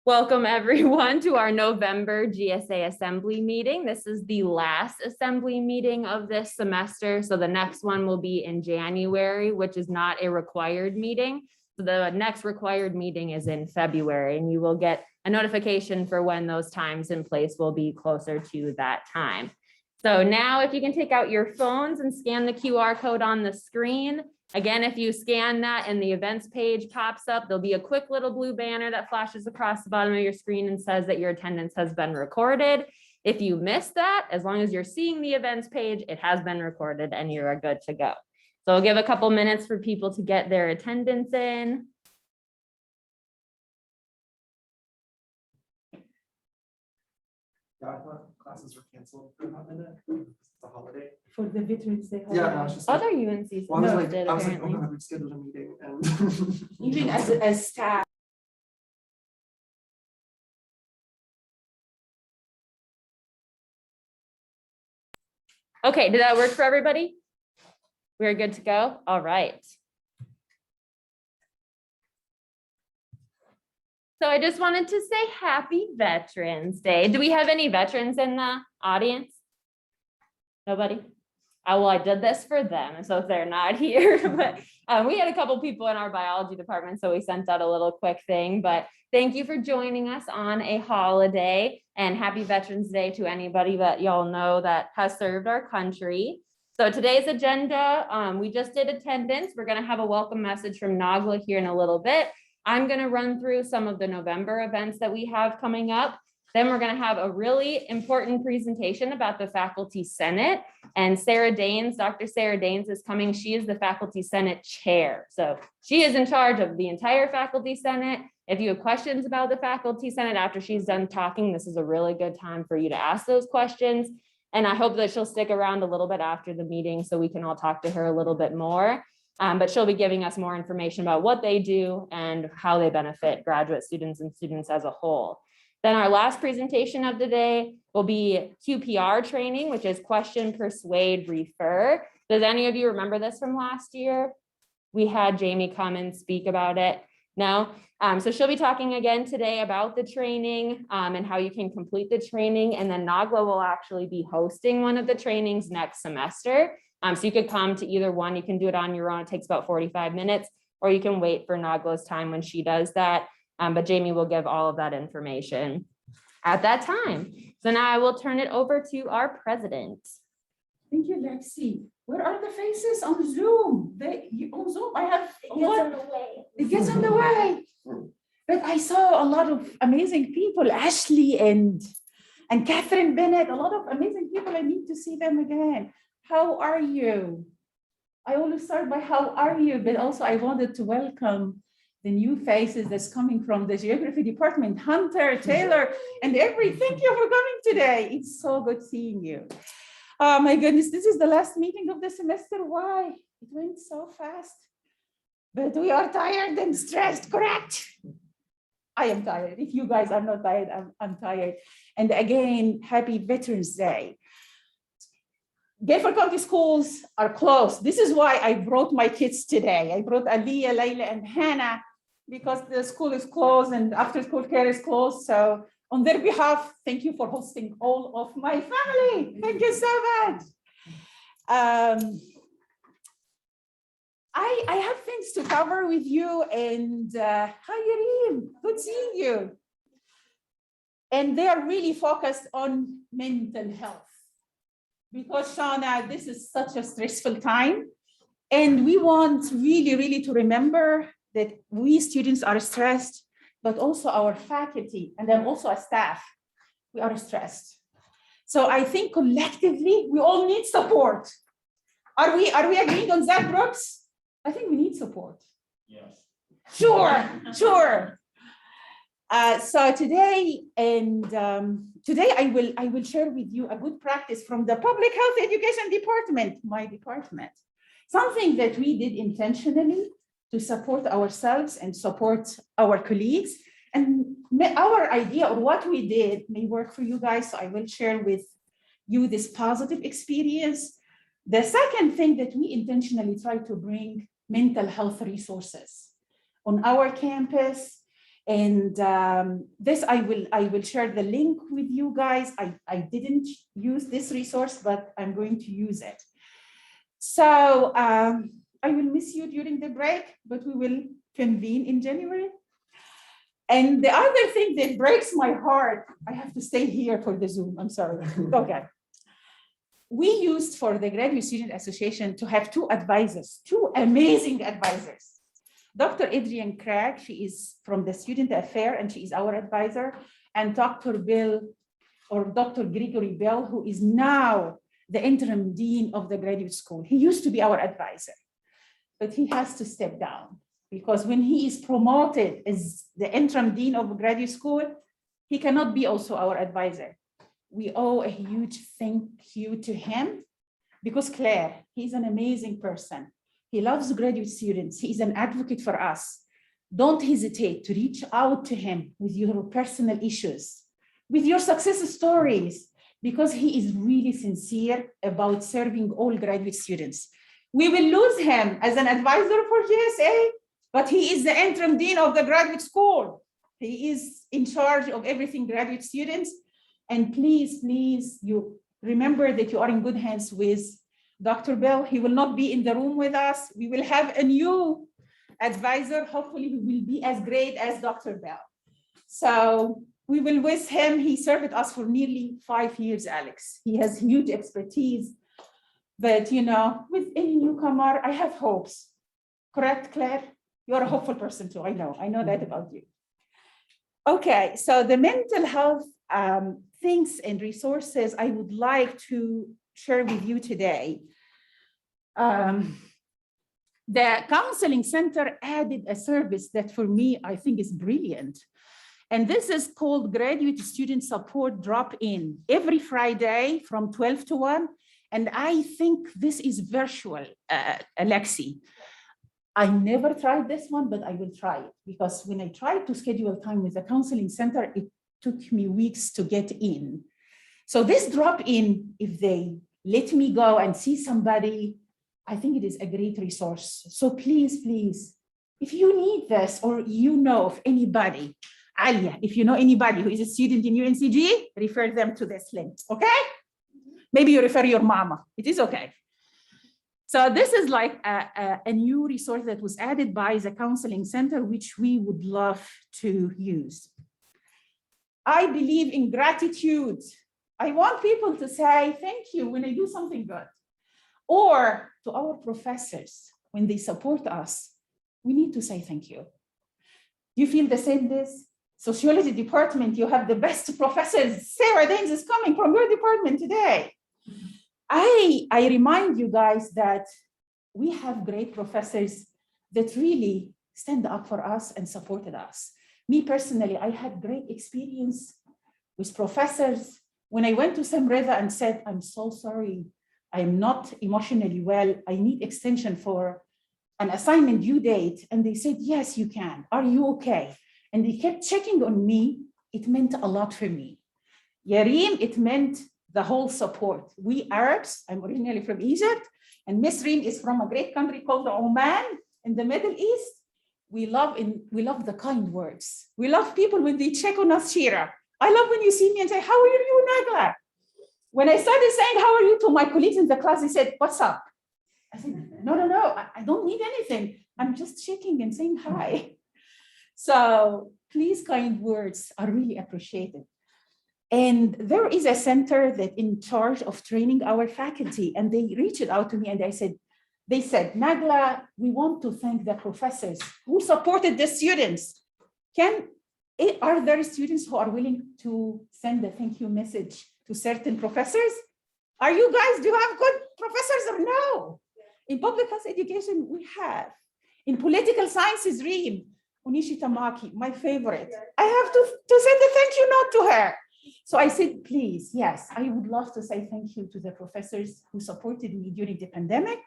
Welcome everyone to our November GSA Assembly meeting. This is the last assembly meeting of this semester. So the next one will be in January, which is not a required meeting. So the next required meeting is in February, and you will get a notification for when those times in place will be closer to that time. So now if you can take out your phones and scan the QR code on the screen. Again, if you scan that and the events page pops up, there'll be a quick little blue banner that flashes across the bottom of your screen and says that your attendance has been recorded. If you miss that, as long as you're seeing the events page, it has been recorded and you are good to go. So I'll give a couple minutes for people to get their attendance in. Yeah, I thought classes were canceled for a minute. It's a holiday. For the Veterans Day holiday. Yeah, no, it's just Other UNCs well, I was did like, apparently. oh, we scheduled a meeting and Even as staff. Okay, did that work for everybody? We're good to go? All right. So I just wanted to say happy Veterans Day. Do we have any veterans in the audience? Nobody? Oh, well, I did this for them. So if they're not here, but we had a couple people in our biology department, so we sent out a little quick thing, but thank you for joining us on a holiday, and happy Veterans Day to anybody that y'all know that has served our country. So today's agenda, we just did attendance. We're going to have a welcome message from Nagla here in a little bit. I'm going to run through some of the November events that we have coming up. Then we're going to have a really important presentation about the Faculty Senate, and Sarah Daines, Dr. Sarah Daines is coming. She is the Faculty Senate Chair. So she is in charge of the entire Faculty Senate. If you have questions about the Faculty Senate after she's done talking, this is a really good time for you to ask those questions. And I hope that she'll stick around a little bit after the meeting so we can all talk to her a little bit more. But she'll be giving us more information about what they do and how they benefit graduate students and students as a whole. Then our last presentation of the day will be Qpr training, which is question, persuade, refer. Does any of you remember this from last year? We had Jamie come and speak about it. No? So she'll be talking again today about the training and how you can complete the training. And then Nagla will actually be hosting one of the trainings next semester. So you could come to either one. You can do it on your own. It takes about 45 minutes, or you can wait for Nagla's time when she does that. But Jamie will give all of that information at that time. So now I will turn it over to our president. Thank you, Lexi. Where are the faces on Zoom? On Zoom, I have on the way. It gets on the way. But I saw a lot of amazing people, Ashley and Catherine Bennett, a lot of amazing people. I need to see them again. How are you? I always start by how are you, but also I wanted to welcome the new faces that's coming from the geography department, Hunter, Taylor, and every. Thank you for coming today. It's so good seeing you. Oh my goodness, this is the last meeting of the semester. Why? It went so fast. But we are tired and stressed, correct? I am tired. If you guys are not tired, I'm tired. And again, happy Veterans Day. Guilford County schools are closed. This is why I brought my kids today. I brought Aliyah, Layla, and Hannah because the school is closed and after school care is closed. So on their behalf, thank you for hosting all of my family. Thank you so much. I have things to cover with you, and hi, Yareem, good seeing you. And they are really focused on mental health. Because Shauna, this is such a stressful time. And we want really to remember that we students are stressed, but also our faculty and then also our staff, we are stressed. So I think collectively, we all need support. Are we agreeing on that, Brooks? I think we need support. Yes. Sure. So today I will share with you a good practice from the Public Health Education Department, my department. Something that we did intentionally to support ourselves and support our colleagues. And our idea or what we did may work for you guys. So I will share with you this positive experience. The second thing that we intentionally try to bring mental health resources on our campus And this I will share the link with you guys. I didn't use this resource, but I'm going to use it. So I will miss you during the break, but we will convene in January. And the other thing that breaks my heart, I have to stay here for the Zoom, I'm sorry. Okay. We used for the Graduate Student Association to have two advisors, two amazing advisors. Dr. Adrienne Craig, she is from the Student Affairs and she is our advisor, and Dr. Bill or Dr. Gregory Bell, who is now the interim dean of the graduate school. He used to be our advisor, but he has to step down because when he is promoted as the interim dean of graduate school, he cannot be also our advisor. We owe a huge thank you to him because Claire, he's an amazing person. He loves graduate students. He is an advocate for us. Don't hesitate to reach out to him with your personal issues, with your success stories, because he is really sincere about serving all graduate students. We will lose him as an advisor for GSA, but he is the interim dean of the graduate school. He is in charge of everything graduate students. And please, please, you remember that you are in good hands with Dr. Bell. He will not be in the room with us. We will have a new advisor. Hopefully he will be as great as Dr. Bell. So we will miss him. He served us for nearly 5 years, Alex. He has huge expertise. But you know, with any newcomer, I have hopes. Correct, Claire? You're a hopeful person too. I know that about you. Okay, so the mental health things and resources I would like to share with you today. The counseling center added a service that for me, I think is brilliant. And this is called Graduate Student Support Drop-In every Friday from 12 to 1. And I think this is virtual, Alexi. I never tried this one, but I will try it because when I tried to schedule time with the counseling center, it took me weeks to get in. So this drop-in, if they let me go and see somebody, I think it is a great resource. So please, please, if you need this or you know of anybody, Alia, if you know anybody who is a student in UNCG, refer them to this link, okay? Maybe you refer your mama, it is okay. So this is like a new resource that was added by the counseling center, which we would love to use. I believe in gratitude. I want people to say thank you when I do something good. Or to our professors, when they support us, we need to say thank you. You feel the same this? Sociology department, you have the best professors. Sarah Daines is coming from your department today. I remind you guys that we have great professors that really stand up for us and supported us. Me personally, I had great experience with professors when I went to Sam Reza and said, I'm so sorry, I'm not emotionally well, I need extension for an assignment due date. And they said, yes, you can. Are you okay? And they kept checking on me. It meant a lot for me. Yareem, it meant the whole support. We Arabs, I'm originally from Egypt, and Miss Reem is from a great country called Oman in the Middle East. We love the kind words. We love people when they check on us, Shira. I love when you see me and say, how are you, Nagla? When I started saying, how are you to my colleagues in the class, they said, what's up? I said, no, I don't need anything. I'm just checking and saying hi. So please, kind words are really appreciated. And there is a center that in charge of training our faculty, and they reached out to me and they said, Nagla, we want to thank the professors who supported the students. Are there students who are willing to send a thank you message to certain professors? Are you guys, do you have good professors or no? In public health education, we have. In political sciences, Reem, Onishi Tamaki, my favorite. I have to send a thank you note to her. So I said, please, yes, I would love to say thank you to the professors who supported me during the pandemic.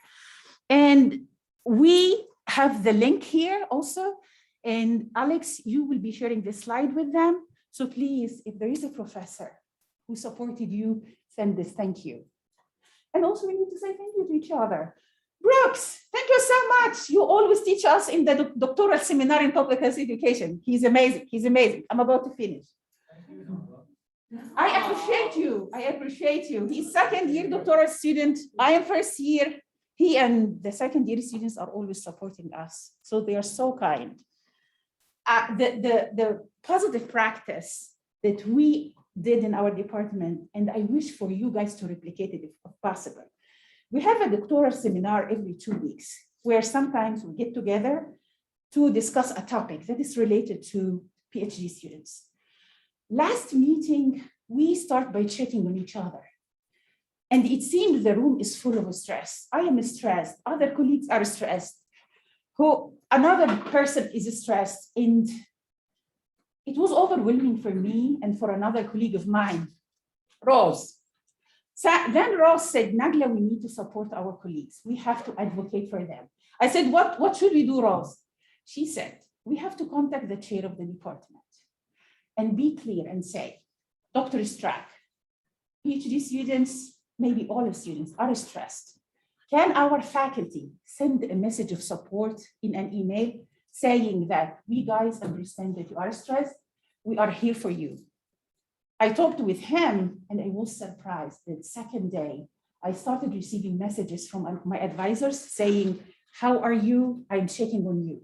And we have the link here also. And Alex, you will be sharing this slide with them. So please, if there is a professor who supported you, send this thank you. And also we need to say thank you to each other. Brooks, thank you so much. You always teach us in the doctoral seminar in public health education. He's amazing. He's amazing. I'm about to finish. I appreciate you. I appreciate you. He's second year doctoral student. I am first year. He and the second year students are always supporting us. So they are so kind. The positive practice that we did in our department, and I wish for you guys to replicate it if possible. We have a doctoral seminar every 2 weeks, where sometimes we get together to discuss a topic that is related to PhD students. Last meeting, we start by checking on each other. And it seemed the room is full of stress. I am stressed, other colleagues are stressed, another person is stressed. And it was overwhelming for me and for another colleague of mine, Rose. So then Rose said, Nagla, we need to support our colleagues. We have to advocate for them. I said, what should we do, Rose? She said, we have to contact the chair of the department and be clear and say, Dr. Strack, PhD students, maybe all of students are stressed. Can our faculty send a message of support in an email saying that we guys understand that you are stressed, we are here for you. I talked with him and I was surprised that second day, I started receiving messages from my advisors saying, how are you? I'm checking on you.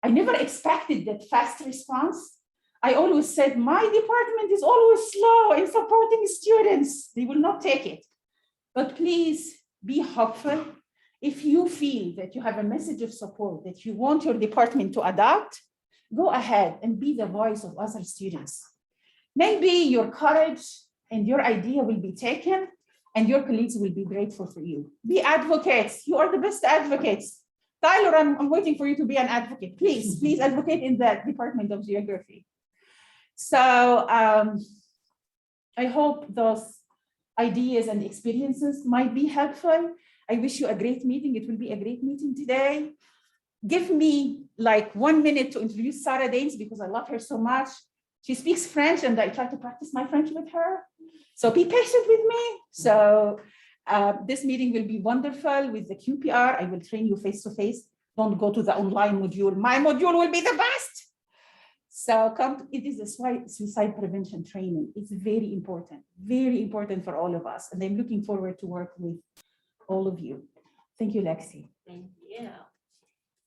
I never expected that fast response. I always said, my department is always slow in supporting students. They will not take it. But please be hopeful. If you feel that you have a message of support that you want your department to adopt, go ahead and be the voice of other students. Maybe your courage and your idea will be taken and your colleagues will be grateful for you. Be advocates. You are the best advocates. Tyler, I'm waiting for you to be an advocate. Please, please advocate in the Department of Geography. So I hope those ideas and experiences might be helpful. I wish you a great meeting. It will be a great meeting today. Give me like 1 minute to introduce Sarah Daines because I love her so much. She speaks French and I try to practice my French with her. So be patient with me. So this meeting will be wonderful with the QPR. I will train you face-to-face. Don't go to the online module. My module will be the best. So it is a suicide prevention training. It's very important for all of us. And I'm looking forward to work with all of you. Thank you, Lexi. Thank you.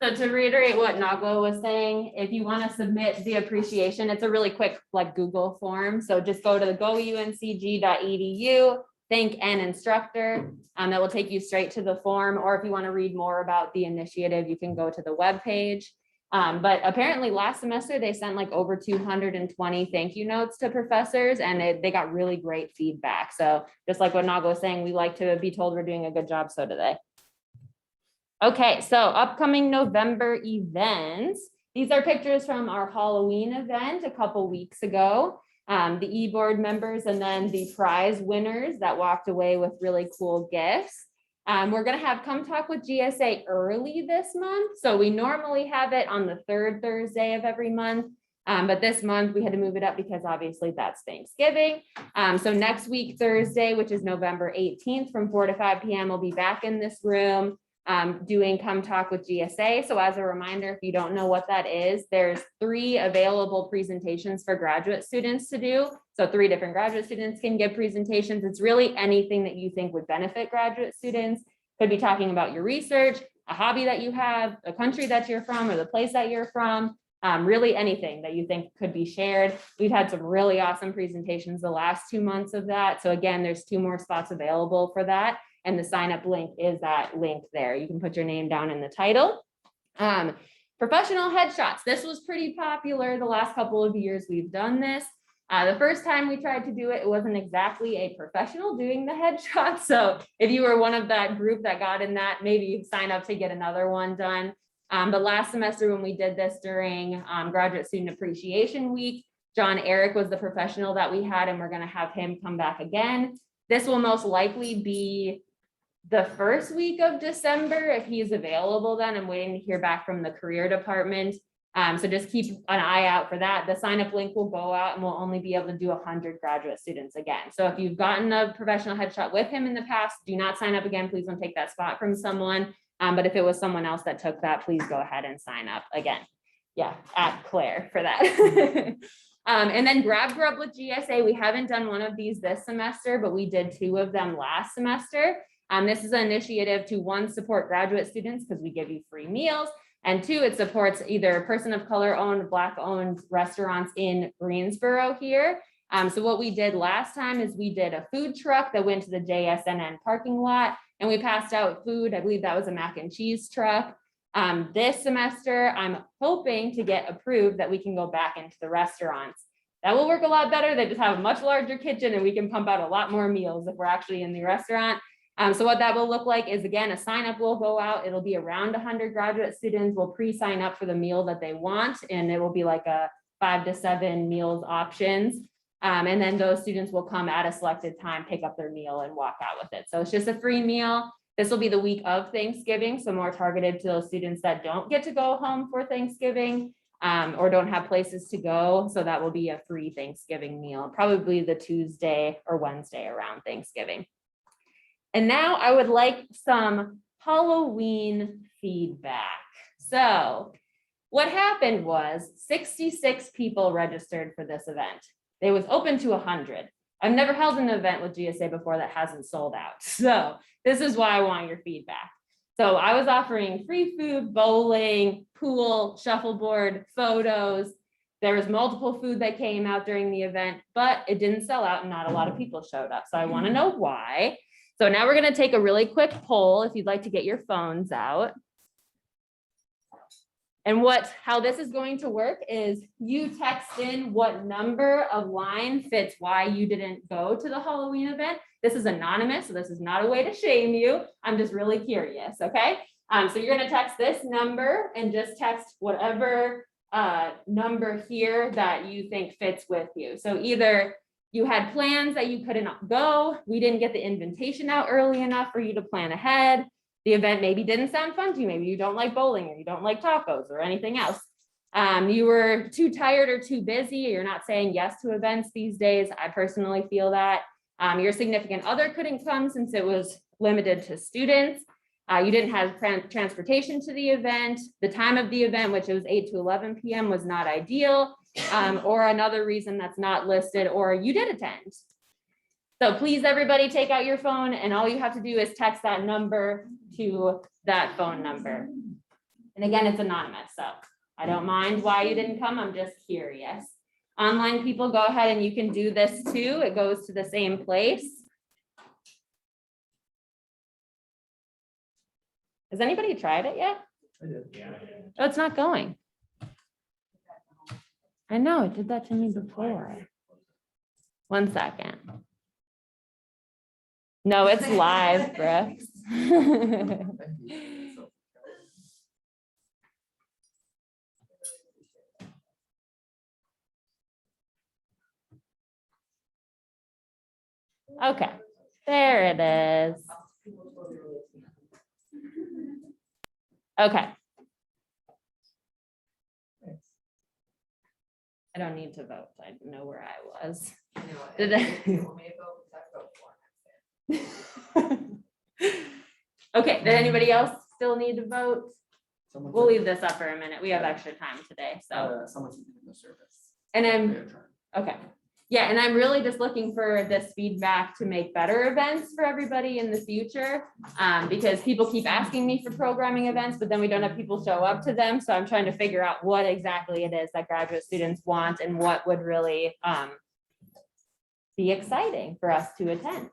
So to reiterate what Nagla was saying, if you want to submit the appreciation, it's a really quick like Google form. So just go to the gouncg.edu, thank an instructor, that will take you straight to the form. Or if you want to read more about the initiative, you can go to the webpage. But apparently last semester they sent like over 220 thank you notes to professors and they got really great feedback. So just like what Nagla was saying, we like to be told we're doing a good job, so do they. Okay, so upcoming November events. These are pictures from our Halloween event a couple weeks ago. The e-board members and then the prize winners that walked away with really cool gifts. We're going to have Come Talk with GSA early this month. So we normally have it on the third Thursday of every month. But this month we had to move it up because obviously that's Thanksgiving. So next week, Thursday, which is November 18th from 4 to 5 p.m. we'll be back in this room doing Come Talk with GSA. So as a reminder, if you don't know what that is, there's 3 available presentations for graduate students to do. So 3 different graduate students can give presentations. It's really anything that you think would benefit graduate students. Could be talking about your research, a hobby that you have, a country that you're from, or the place that you're from. Really anything that you think could be shared. We've had some really awesome presentations the last 2 months of that. So again, there's 2 more spots available for that. And the sign up link is that link there. You can put your name down in the title. Professional headshots. This was pretty popular the last couple of years we've done this. The first time we tried to do it, it wasn't exactly a professional doing the headshot. So if you were one of that group that got in that, maybe you sign up to get another one done. But last semester when we did this during Graduate Student Appreciation Week, John Eric was the professional that we had, and we're going to have him come back again. This will most likely be the first week of December if he's available then. I'm waiting to hear back from the career department. So just keep an eye out for that. The sign up link will go out and we'll only be able to do 100 graduate students again. So if you've gotten a professional headshot with him in the past, do not sign up again. Please don't take that spot from someone. But if it was someone else that took that, please go ahead and sign up again. Yeah, at Claire for that. And then Grab Grub with GSA. We haven't done one of these this semester, but we did 2 of them last semester. This is an initiative to, 1, support graduate students because we give you free meals. And 2, it supports either person of color owned, Black owned restaurants in Greensboro here. So what we did last time is we did a food truck that went to the JSNN parking lot and we passed out food. I believe that was a mac and cheese truck. This semester, I'm hoping to get approved that we can go back into the restaurants. That will work a lot better. They just have a much larger kitchen and we can pump out a lot more meals if we're actually in the restaurant. So what that will look like is, again, a sign up will go out. It'll be around 100 graduate students will pre-sign up for the meal that they want. And it will be like a 5 to 7 meals options. And then those students will come at a selected time, pick up their meal and walk out with it. So it's just a free meal. This will be the week of Thanksgiving. So more targeted to those students that don't get to go home for Thanksgiving or don't have places to go. So that will be a free Thanksgiving meal, probably the Tuesday or Wednesday around Thanksgiving. And now I would like some Halloween feedback. So what happened was 66 people registered for this event. It was open to 100. I've never held an event with GSA before that hasn't sold out. So this is why I want your feedback. So I was offering free food, bowling, pool, shuffleboard, photos. There was multiple food that came out during the event, but it didn't sell out and not a lot of people showed up. So I want to know why. So now we're going to take a really quick poll if you'd like to get your phones out. And how this is going to work is you text in what number of line fits why you didn't go to the Halloween event. This is anonymous, so this is not a way to shame you. I'm just really curious, okay? So you're going to text this number and just text whatever number here that you think fits with you. So either you had plans that you couldn't go, we didn't get the invitation out early enough for you to plan ahead. The event maybe didn't sound fun to you. Maybe you don't like bowling or you don't like tacos or anything else. You were too tired or too busy. You're not saying yes to events these days. I personally feel that. Your significant other couldn't come since it was limited to students. You didn't have transportation to the event. The time of the event, which it was 8 to 11 p.m. was not ideal. Or another reason that's not listed, or you did attend. So please, everybody, take out your phone and all you have to do is text that number to that phone number. And again, it's anonymous, so I don't mind why you didn't come. I'm just curious. Online people, go ahead and you can do this too. It goes to the same place. Has anybody tried it yet? I did. Yeah. Oh, it's not going. I know, it did that to me before. 1 second. No, it's live, Brooks. Okay, there it is. Okay. I don't need to vote. I know where I was. Did Okay, did anybody else still need to vote? We'll leave this up for a minute. We have extra time today, so. Someone's in the service. And then, okay. Yeah, and I'm really just looking for this feedback to make better events for everybody in the future. Because people keep asking me for programming events, but then we don't have people show up to them. So I'm trying to figure out what exactly it is that graduate students want and what would really be exciting for us to attend.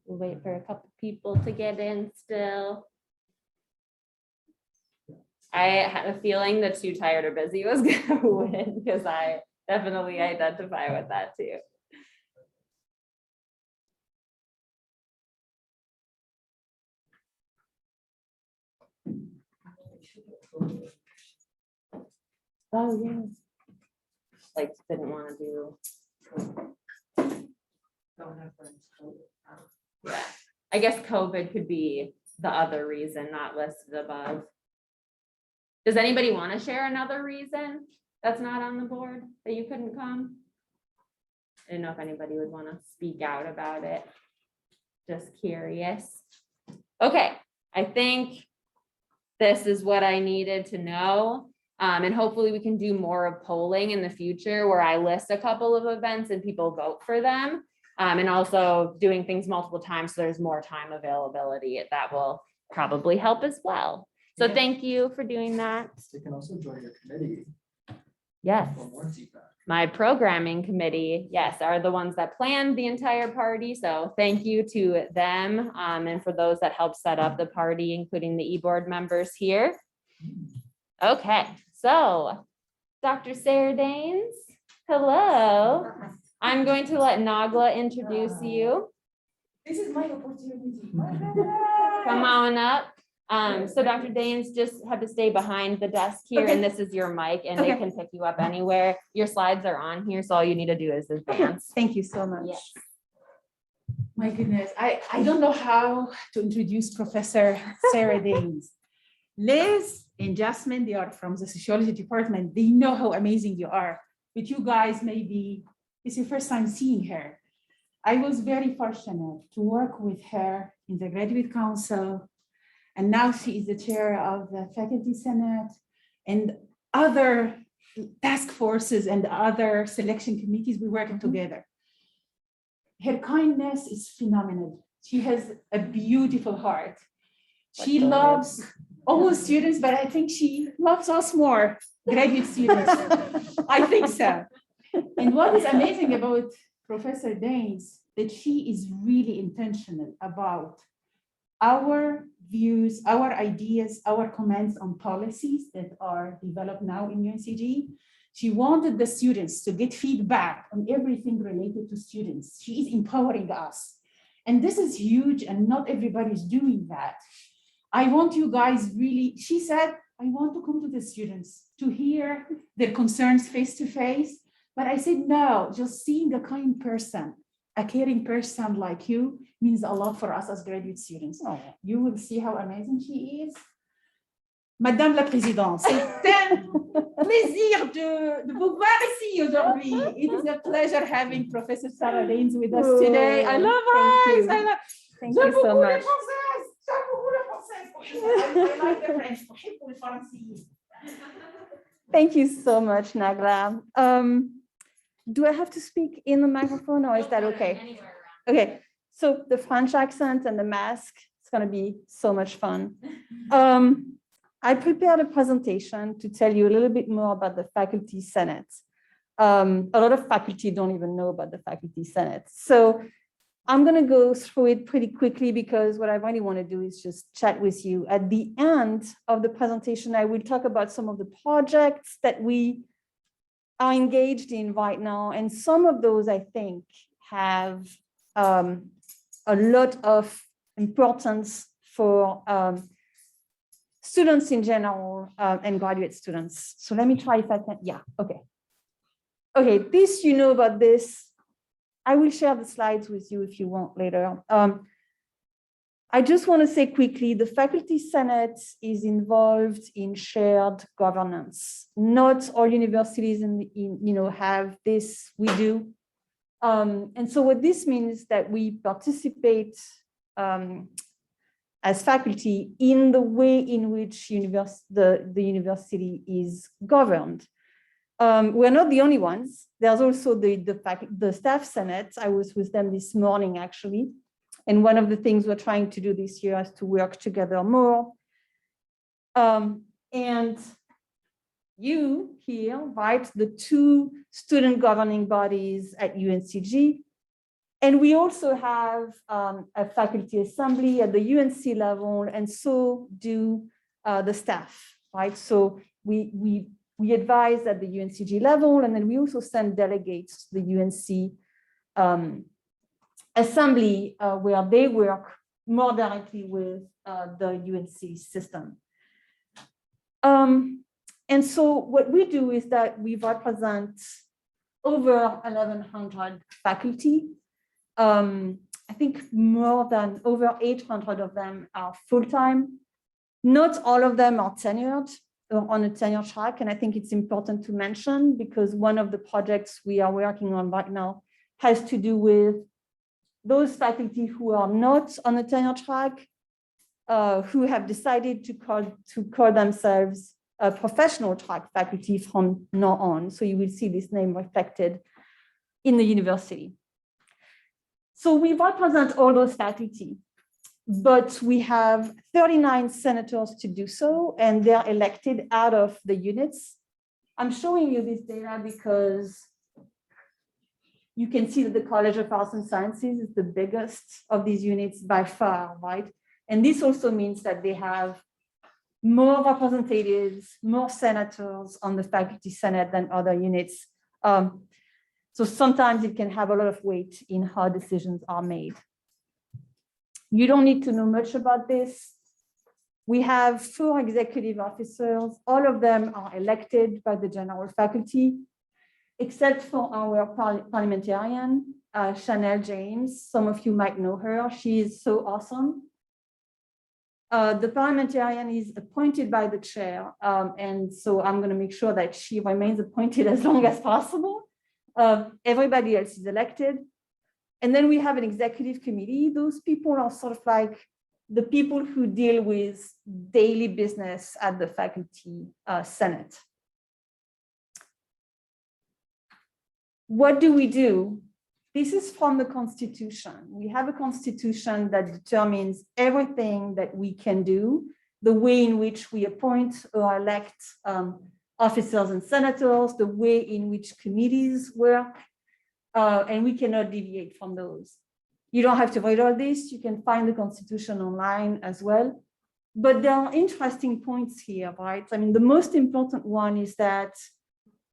We'll wait for a couple people to get in still. I had a feeling that too tired or busy was gonna win because I definitely identify with that too. Oh, yeah. Like didn't want to do. Yeah, I guess COVID could be the other reason not listed above. Does anybody want to share another reason that's not on the board that you couldn't come? I didn't know if anybody would want to speak out about it. Just curious. Okay, I think this is what I needed to know. And hopefully we can do more of polling in the future where I list a couple of events and people vote for them. And also doing things multiple times so there's more time availability. That will probably help as well. So Yeah. thank you for doing that. They can also join your committee Yes. for more feedback. My programming committee, yes, are the ones that planned the entire party. So thank you to them. And for those that helped set up the party, including the e-board members here. Okay, so Dr. Saradanes, hello. I'm going to let Nagla introduce you. This is my opportunity. Come on up. So Dr. Danes just have to stay behind the desk here, Okay. and this is your mic, and they Okay. can pick you up anywhere. Your slides are on here, so all you need to do is advance. Thank you so much. Yes. My goodness, I don't know how to introduce Professor Sarah Danes. Liz and Jasmine, they are from the sociology department. They know how amazing you are. But you guys, maybe it's your first time seeing her. I was very fortunate to work with her in the graduate council. And now she is the chair of the faculty senate and other task forces and other selection committees. We work together. Her kindness is phenomenal. She has a beautiful heart. She loves all students, but I think she loves us more, graduate students. I think so. And what is amazing about Professor Danes, that she is really intentional about our views, our ideas, our comments on policies that are developed now in UNCG. She wanted the students to get feedback on everything related to students. She is empowering us. And this is huge, and not everybody is doing that. I want you guys really, she said, I want to come to the students to hear their concerns face to face. But I said, no, just seeing a kind person, a caring person like you means a lot for us as graduate students. You will see how amazing she is. Madame la Présidente, c'est un plaisir de vous voir ici aujourd'hui. It is a pleasure having Professor Sarah Danes with us today. I love her. Thank you so much. I like the French. بحب الفرنسيين. Thank you so much, Nagla. Do I have to speak in the microphone, or is that okay? Okay, so the French accent and the mask, it's going to be so much fun. I prepared a presentation to tell you a little bit more about the Faculty Senate. A lot of faculty don't even know about the Faculty Senate. So I'm going to go through it pretty quickly because what I really want to do is just chat with you. At the end of the presentation, I will talk about some of the projects that we are engaged in right now. And some of those, I think, have a lot of importance for students in general and graduate students. So let me try if I can. Yeah, okay. Okay, this, you know about this. I will share the slides with you if you want later. I just want to say quickly, the Faculty Senate is involved in shared governance. Not all universities have this, we do. And so what this means is that we participate as faculty in the way in which the university is governed. We're not the only ones. There's also the staff senate. I was with them this morning, actually. And one of the things we're trying to do this year is to work together more. And you here, right, the two student governing bodies at UNCG. And we also have a faculty assembly at the UNC level, and so do the staff, right? So we advise at the UNCG level, and then we also send delegates to the UNC assembly where they work more directly with the UNC system. And so what we do is that we represent over 1,100 faculty. I think more than over 800 of them are full-time. Not all of them are tenured or on a tenure track. And I think it's important to mention because one of the projects we are working on right now has to do with those faculty who are not on a tenure track, who have decided to call themselves a professional track faculty from now on. So you will see this name reflected in the university. So we represent all those faculty, but we have 39 senators to do so, and they're elected out of the units. I'm showing you this data because you can see that the College of Arts and Sciences is the biggest of these units by far, right? And this also means that they have more representatives, more senators on the faculty senate than other units. So sometimes it can have a lot of weight in how decisions are made. You don't need to know much about this. We have 4 executive officers. All of them are elected by the general faculty, except for our parliamentarian, Chanel James. Some of you might know her. She is so awesome. The parliamentarian is appointed by the chair. And so I'm going to make sure that she remains appointed as long as possible. Everybody else is elected. And then we have an executive committee. Those people are sort of like the people who deal with daily business at the faculty senate. What do we do? This is from the Constitution. We have a Constitution that determines everything that we can do, the way in which we appoint or elect officers and senators, the way in which committees work, and we cannot deviate from those. You don't have to read all this. You can find the Constitution online as well. But there are interesting points here, right? I mean, the most important one is that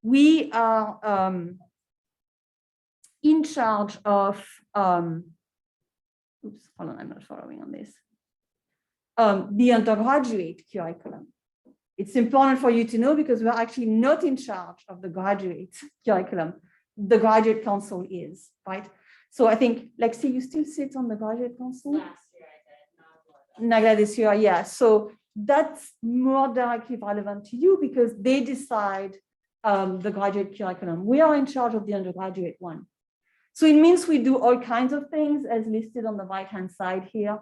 we are in charge of, oops, hold on, I'm not following on this, the undergraduate curriculum. It's important for you to know because we're actually not in charge of the graduate curriculum. The graduate council is, right? So I think, Lexi, you still sit on the graduate council? Last year I did, Nagla this year, yeah. So that's more directly relevant to you because they decide the graduate curriculum. We are in charge of the undergraduate one. So it means we do all kinds of things as listed on the right-hand side here.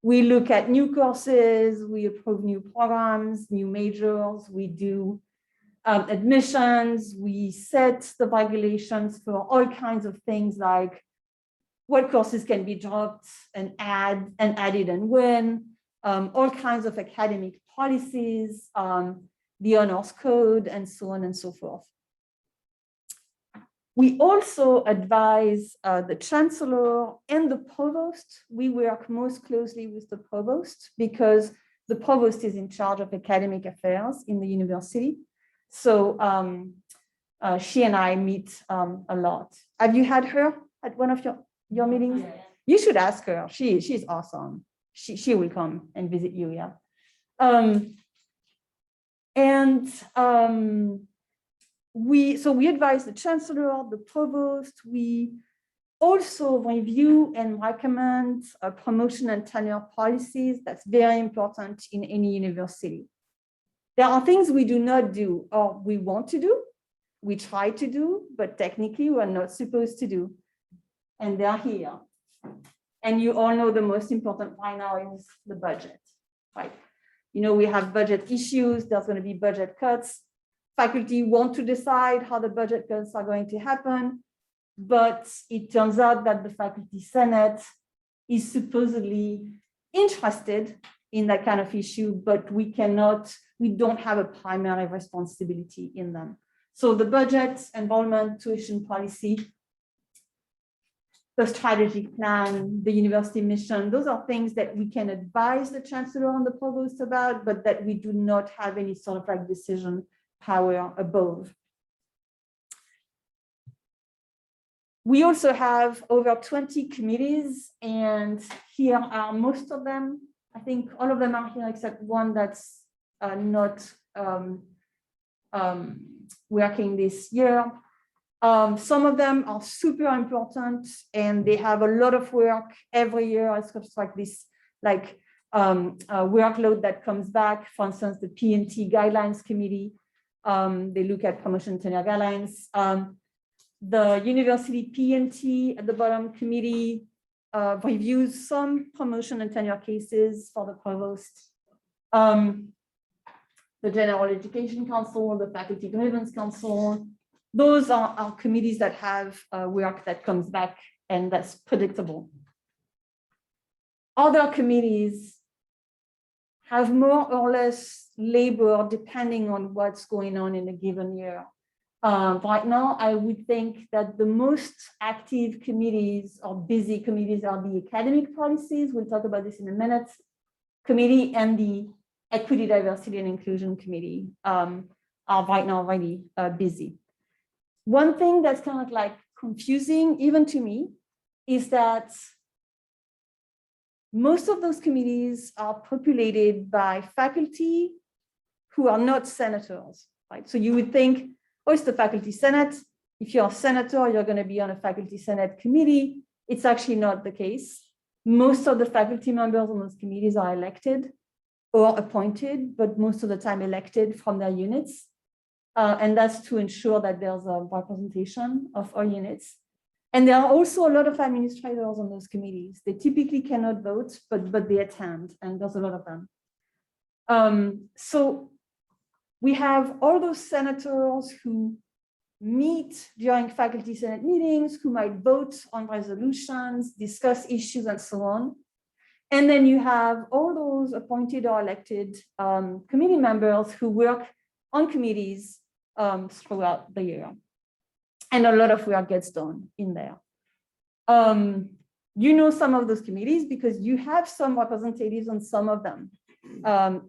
We look at new courses, we approve new programs, new majors, we do admissions, we set the regulations for all kinds of things like what courses can be dropped and added and when, all kinds of academic policies, the honors code, and so on and so forth. We also advise the chancellor and the provost. We work most closely with the provost because the provost is in charge of academic affairs in the university. So she and I meet a lot. Have you had her at one of your meetings? Yeah. You should ask her. She's awesome. She will come and visit you, yeah. We advise the chancellor, the provost. We also review and recommend promotion and tenure policies. That's very important in any university. There are things we do not do or we want to do, we try to do, but technically we're not supposed to do. And they're here. And you all know the most important right now is the budget, right? You know, we have budget issues, there's going to be budget cuts. Faculty want to decide how the budget cuts are going to happen, but it turns out that the faculty senate is supposedly interested in that kind of issue, but we don't have a primary responsibility in them. So the budget, enrollment, tuition policy, the strategic plan, the university mission, those are things that we can advise the chancellor and the provost about, but that we do not have any sort of like decision power above. We also have over 20 committees, and here are most of them. I think all of them are here except one that's not working this year. Some of them are super important and they have a lot of work every year. It's just like this, like workload that comes back. For instance, the P&T Guidelines Committee, they look at promotion tenure guidelines. The University P&T at the bottom committee reviews some promotion and tenure cases for the provost. The General Education Council, the Faculty Grievance Council, those are committees that have work that comes back and that's predictable. Other committees have more or less labor depending on what's going on in a given year. Right now, I would think that the most active committees or busy committees are the academic policies. We'll talk about this in a minute. Committee and the Equity, Diversity, and Inclusion Committee are right now really busy. One thing that's kind of like confusing, even to me, is that most of those committees are populated by faculty who are not senators, right? So you would think, oh, it's the faculty senate. If you're a senator, you're going to be on a faculty senate committee. It's actually not the case. Most of the faculty members on those committees are elected or appointed, but most of the time elected from their units. And that's to ensure that there's a representation of all units. And there are also a lot of administrators on those committees. They typically cannot vote, but they attend, and there's a lot of them. So we have all those senators who meet during faculty senate meetings, who might vote on resolutions, discuss issues, and so on. And then you have all those appointed or elected committee members who work on committees throughout the year. And a lot of work gets done in there. You know some of those committees because you have some representatives on some of them.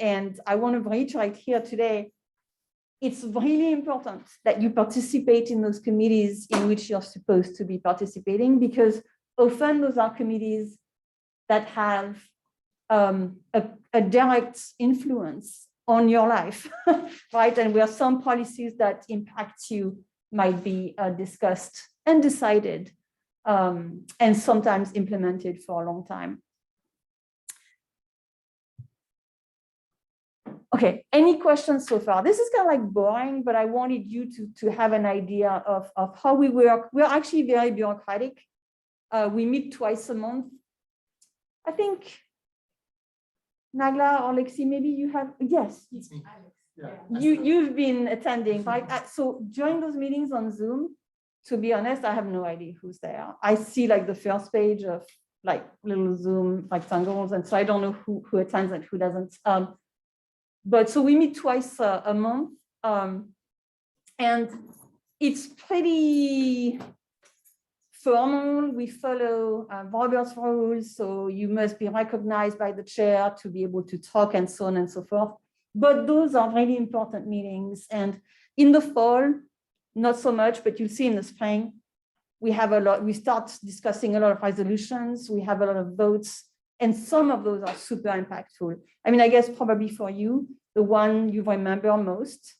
And I want to reiterate here today, it's really important that you participate in those committees in which you're supposed to be participating, because often those are committees that have a direct influence on your life, right? And where some policies that impact you might be discussed and decided, and sometimes implemented for a long time. Okay, any questions so far? This is kind of like boring, but I wanted you to have an idea of how we work. We're actually very bureaucratic. We meet twice a month. I think, Nagla or Lexi, maybe you have, yes. Yeah. You've been attending, right? So during those meetings on Zoom, to be honest, I have no idea who's there. I see like the first page of like little Zoom rectangles, and so I don't know who attends and who doesn't. But so we meet twice a month, and it's pretty formal. We follow Robert's rules, so you must be recognized by the chair to be able to talk and so on and so forth. But those are really important meetings. And in the fall, not so much, but you'll see in the spring, we have a lot, we start discussing a lot of resolutions, we have a lot of votes, and some of those are super impactful. I mean, I guess probably for you, the one you remember most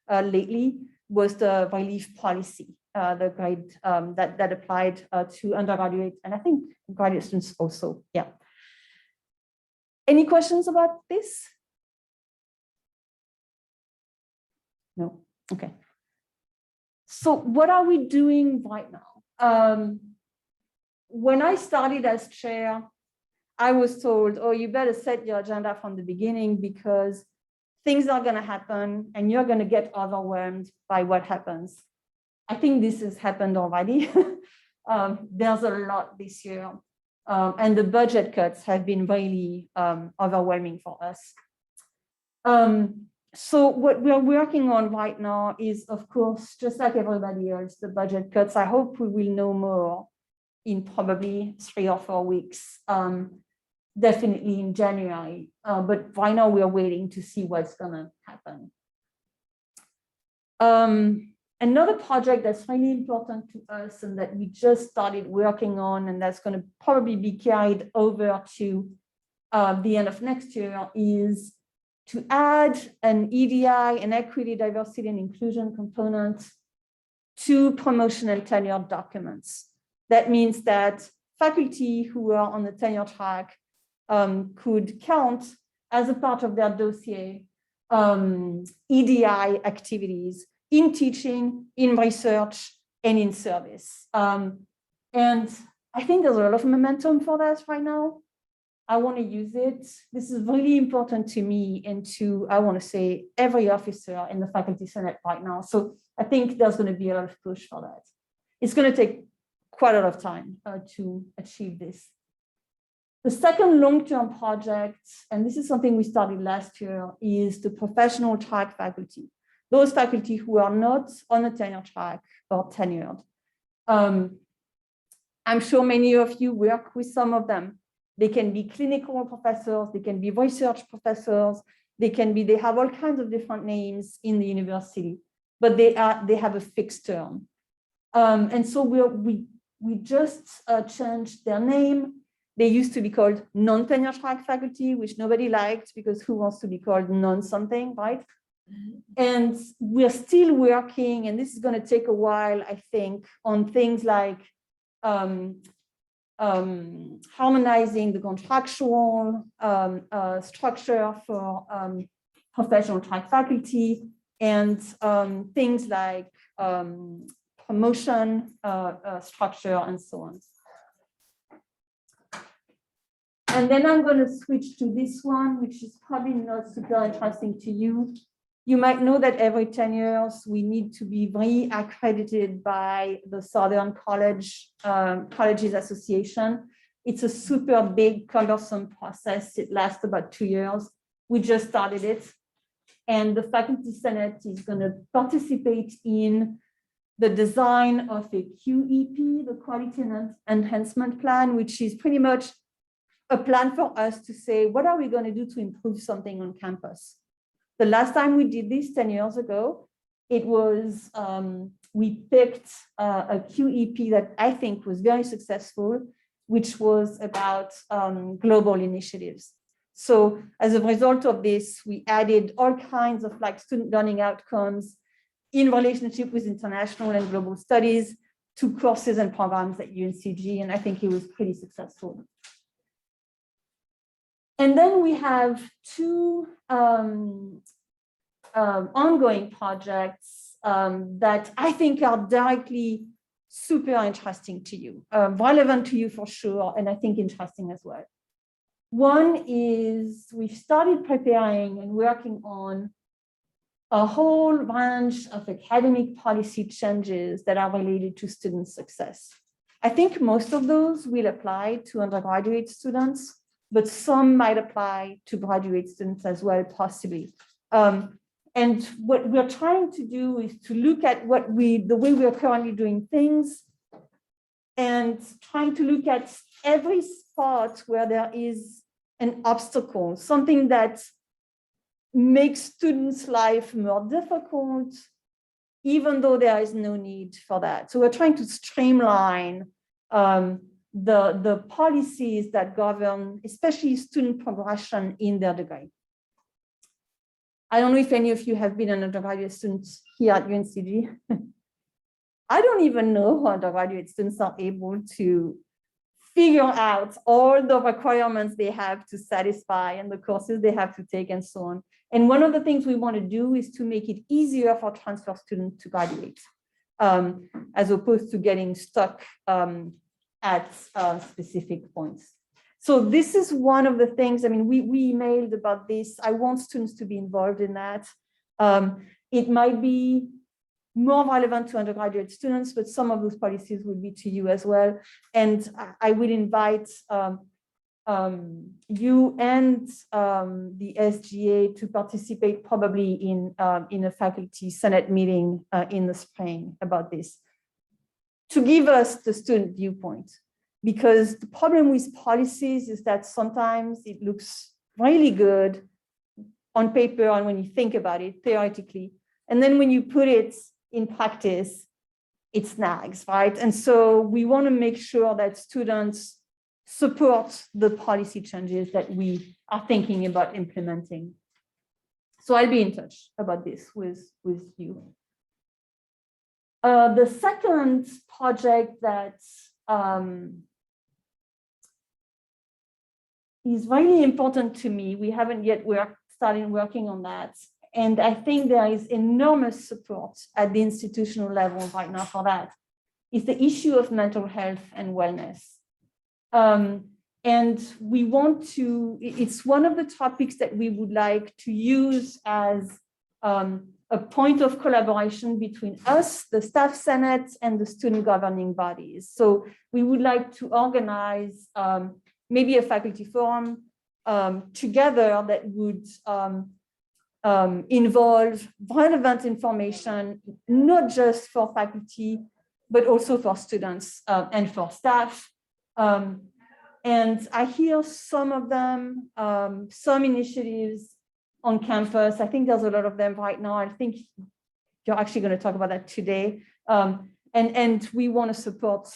lately was the relief policy, the grade that applied to undergraduate, and I think graduate students also, yeah. Any questions about this? No, okay. So what are we doing right now? When I started as chair, I was told, oh, you better set your agenda from the beginning because things are going to happen and you're going to get overwhelmed by what happens. I think this has happened already. There's a lot this year. And the budget cuts have been really overwhelming for us. So what we're working on right now is, of course, just like everybody else, the budget cuts. I hope we will know more in probably 3 or 4 weeks, definitely in January. But right now we're waiting to see what's gonna happen. Another project that's really important to us and that we just started working on, and that's gonna probably be carried over to the end of next year, is to add an EDI, an equity, diversity, and inclusion component to promotion and tenure documents. That means that faculty who are on the tenure track could count as a part of their dossier EDI activities in teaching, in research, and in service. And I think there's a lot of momentum for that right now. I want to use it. This is really important to me and to, I want to say, every officer in the Faculty Senate right now. So I think there's going to be a lot of push for that. It's going to take quite a lot of time to achieve this. The second long-term project, and this is something we started last year, is the professional track faculty. Those faculty who are not on the tenure track or tenured. I'm sure many of you work with some of them. They can be clinical professors, they can be research professors, they have all kinds of different names in the university, but they have a fixed term. And so we just changed their name. They used to be called non-tenure track faculty, which nobody liked because who wants to be called non-something, right? And we're still working, and this is going to take a while, I think, on things like harmonizing the contractual structure for professional track faculty and things like promotion structure and so on. And then I'm going to switch to this one, which is probably not super interesting to you. You might know that every 10 years, we need to be re-accredited by the Southern Colleges Association. It's a super big, cumbersome process. It lasts about 2 years. We just started it. And the Faculty Senate is going to participate in the design of a QEP, the Quality and Enhancement Plan, which is pretty much a plan for us to say, what are we going to do to improve something on campus? The last time we did this 10 years ago, it was, we picked a QEP that I think was very successful, which was about global initiatives. So as a result of this, we added all kinds of like student learning outcomes in relationship with international and global studies to courses and programs at UNCG, and I think it was pretty successful. And then we have two ongoing projects that I think are directly super interesting to you, relevant to you for sure, and I think interesting as well. One is we've started preparing and working on a whole range of academic policy changes that are related to student success. I think most of those will apply to undergraduate students, but some might apply to graduate students as well, possibly. And what we're trying to do is to look at the way we're currently doing things and trying to look at every spot where there is an obstacle, something that makes students' life more difficult, even though there is no need for that. So we're trying to streamline the policies that govern, especially student progression in their degree. I don't know if any of you have been an undergraduate student here at UNCG. I don't even know how undergraduate students are able to figure out all the requirements they have to satisfy and the courses they have to take and so on. And one of the things we want to do is to make it easier for transfer students to graduate, as opposed to getting stuck at specific points. So this is one of the things, I mean, we emailed about this. I want students to be involved in that. It might be more relevant to undergraduate students, but some of those policies will be to you as well. And I will invite you and the SGA to participate probably in a faculty senate meeting in the spring about this, to give us the student viewpoint. Because the problem with policies is that sometimes it looks really good on paper and when you think about it theoretically, and then when you put it in practice, it snags, right? And so we want to make sure that students support the policy changes that we are thinking about implementing. So I'll be in touch about this with you. The second project that is really important to me, we haven't yet started working on that. And I think there is enormous support at the institutional level right now for that, is the issue of mental health and wellness. And we want to, it's one of the topics that we would like to use as a point of collaboration between us, the staff senate, and the student governing bodies. So we would like to organize maybe a faculty forum together that would involve relevant information, not just for faculty, but also for students and for staff. And I hear some of them, some initiatives on campus. I think there's a lot of them right now. I think you're actually going to talk about that today. And we want to support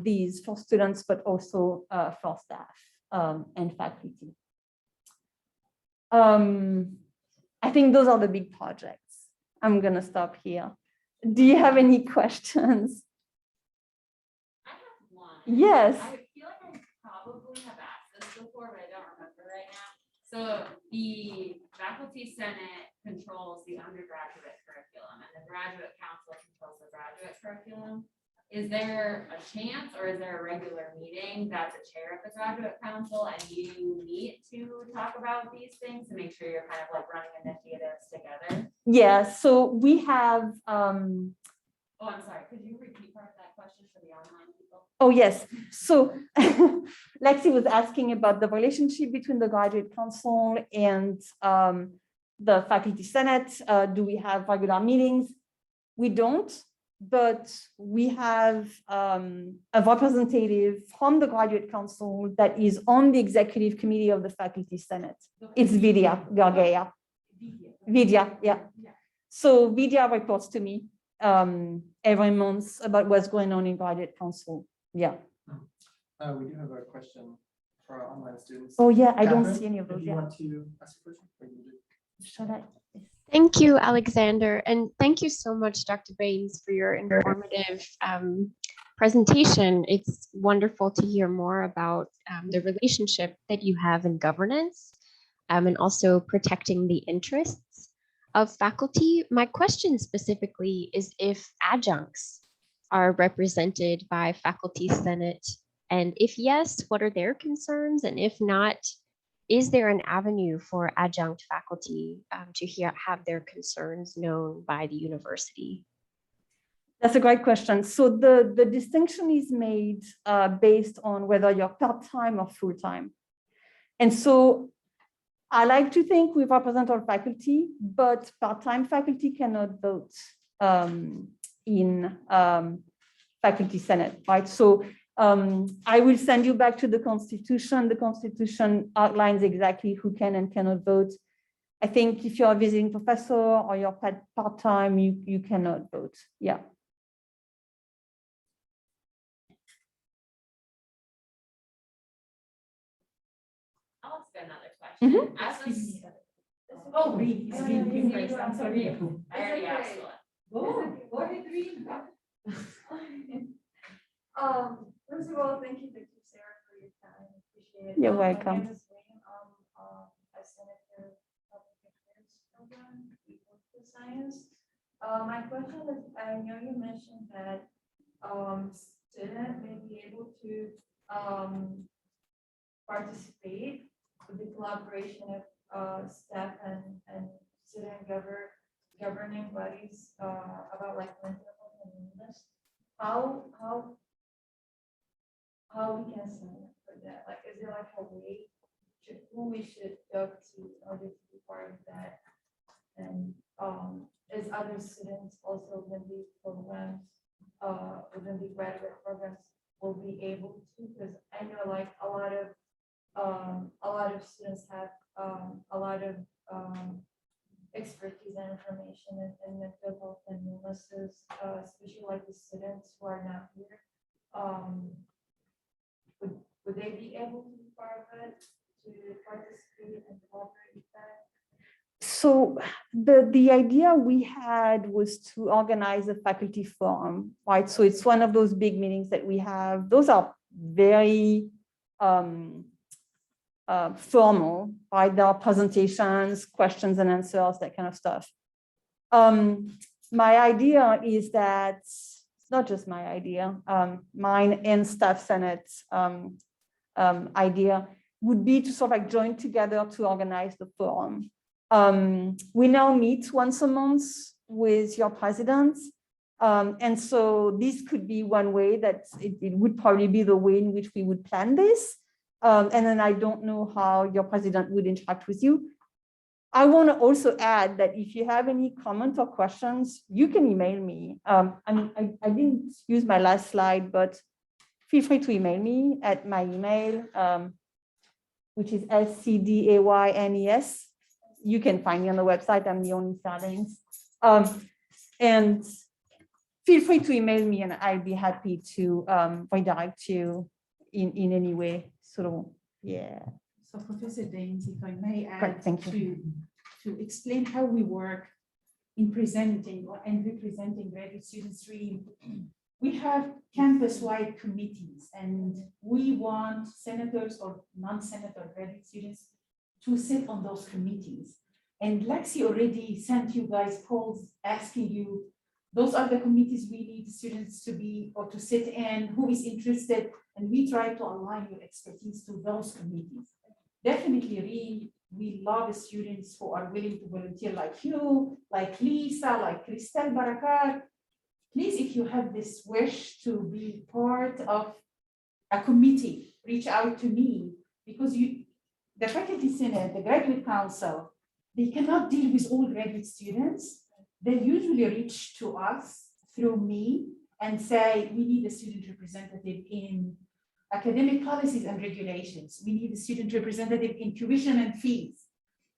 these for students, but also for staff and faculty. I think those are the big projects. I'm going to stop here. Do you have any questions? I have one. Yes. I feel like I probably have asked this before, but I don't remember right now. So the faculty senate controls the undergraduate curriculum and the graduate council controls the graduate curriculum. Is there a chance, or is there a regular meeting that the chair of the graduate council and you meet to talk about these things to make sure you're kind of like running initiatives together? Yeah, so we have, Oh, I'm sorry. Could you repeat part of that question for the online people? oh, yes. So Lexi was asking about the relationship between the graduate council and the faculty senate. Do we have regular meetings? We don't, but we have a representative from the graduate council that is on the executive committee of the faculty senate. It's Vidya Gargaya. Vidya, yeah. So Vidya reports to me every month about what's going on in graduate council. Yeah. We do have a question for our online students. Oh yeah, I don't Catherine, see any of if those. you Yeah. want to ask a question, or you do. Should I? Thank you, Alexander. And thank you so much, Dr. Baines, for your informative presentation. It's wonderful to hear more about the relationship that you have in governance and also protecting the interests of faculty. My question specifically is if adjuncts are represented by faculty senate, and if yes, what are their concerns? And if not, is there an avenue for adjunct faculty to have their concerns known by the university? That's a great question. So the distinction is made based on whether you're part-time or full-time. And so I like to think we represent all faculty, but part-time faculty cannot vote in faculty senate, right? So I will send you back to the Constitution. The Constitution outlines exactly who can and cannot vote. I think if you're a visiting professor or you're part-time, you cannot vote. Yeah. I'll ask another question. As a Oh, Reed. I'm sorry. I already asked one. Go ahead, Reed. First of all, thank you, Dr. Sarah, for your time. Appreciate it. You're My welcome. name is William. A senator public affairs program, political science. My question is, I know you mentioned that student may be able to participate with the collaboration of staff and student governing bodies about like mental health and illness. How we can sign up for that? Like, is there like a way who we should talk to in order to be part of that? And is other students also within these programs, within the graduate programs, will be able to? Because I know like a lot of students have a lot of expertise and information in mental health and illnesses, especially like the students who are not here. Would they be able to be part of it, to participate and cooperate with that? So the idea we had was to organize a faculty forum, right? So it's one of those big meetings that we have. Those are very formal, right? There are presentations, questions and answers, that kind of stuff. My idea is that, it's not just my idea, mine and Staff Senate's idea would be to sort of like join together to organize the forum. We now meet once a month with your president. And so this could be one way that it would probably be the way in which we would plan this. And then I don't know how your president would interact with you. I want to also add that if you have any comments or questions, you can email me. I didn't use my last slide, but feel free to email me at my email, which is scdaynes. You can find me on the website. I'm the only Sardanes. And feel free to email me and I'd be happy to redirect you in any way. So, yeah. So Professor Daines, if I may add Great, thank to explain how we work in presenting and representing graduate student stream, we have campus-wide committees and we want senators or non-senator graduate students to sit on those committees. And Lexi already sent you guys polls asking you, those are the committees we need students to be or to sit in, who is interested, and we try to align your expertise to those committees. Definitely, we love students who are willing to volunteer like you, like Lisa, like Cristel Barakat. Please, if you have this wish to be part of a committee, reach out to me because the Faculty Senate, the Graduate Council, they cannot deal with all graduate students. They usually reach to us through me and say, we need a student representative in academic policies and regulations. We need a student representative in tuition and fees.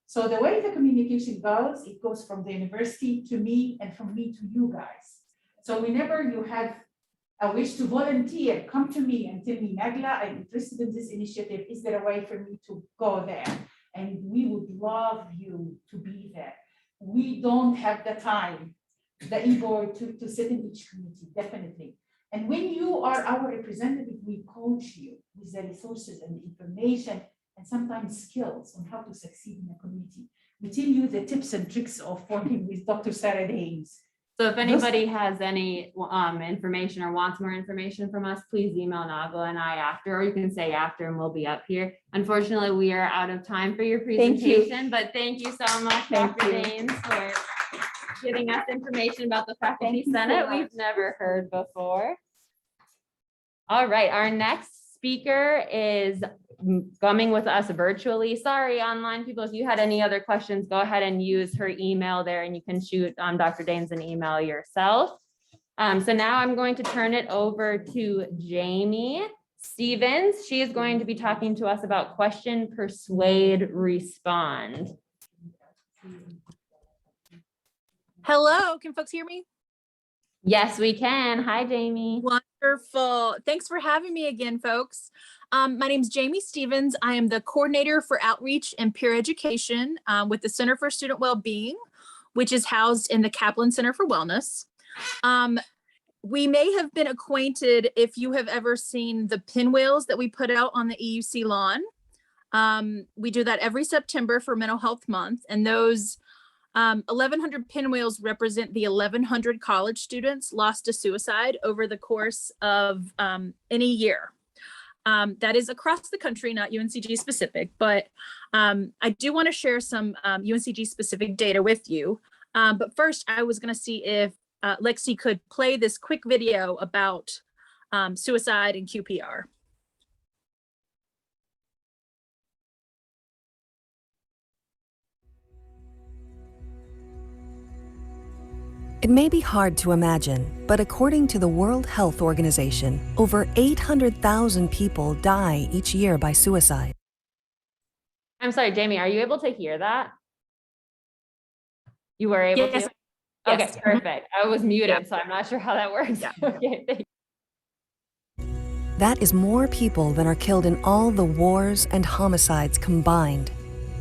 So the way the communication goes, it goes from the university to me and from me to you guys. So whenever you have a wish to volunteer, come to me and tell me, Nagla, I'm interested in this initiative. Is there a way for me to go there? And we would love you to be there. We don't have the time, the ego to sit in each committee, definitely. And when you are our representative, we coach you with the resources and the information and sometimes skills on how to succeed in a committee. We tell you the tips and tricks of working with Dr. Sarah Daines. So if anybody has any information or wants more information from us, please email Nagla and I after, or you can say after and we'll be up here. Unfortunately, we are out of time for your presentation, but thank you so much, Dr. Daines, for giving us information about the Faculty Senate we've never heard before. All right, our next speaker is coming with us virtually. Sorry, online people, if you had any other questions, go ahead and use her email there and you can shoot Dr. Daines an email yourself. So now I'm going to turn it over to Jamie Stevens. She is going to be talking to us about question, persuade, respond. Hello, can folks hear me? Yes, we can. Hi, Jamie. Wonderful. Thanks for having me again, folks. My name is Jamie Stevens. I am the coordinator for outreach and peer education with the Center for Student Wellbeing, which is housed in the Kaplan Center for Wellness. We may have been acquainted if you have ever seen the pinwheels that we put out on the EUC lawn. We do that every September for Mental Health Month, and those 1,100 pinwheels represent the 1,100 college students lost to suicide over the course of any year. That is across the country, not UNCG specific, but I do want to share some UNCG specific data with you. But first, I was going to see if Lexi could play this quick video about suicide and QPR. It may be hard to imagine, but according to the World Health Organization, over 800,000 people die each year by suicide. I'm sorry, Jamie, are you able to hear that? You were able Yes. to? Okay, Yes. perfect. I was muted, Yeah. so I'm not sure how that works. Yeah. Okay, thank That is more people than are killed in all the wars and homicides combined.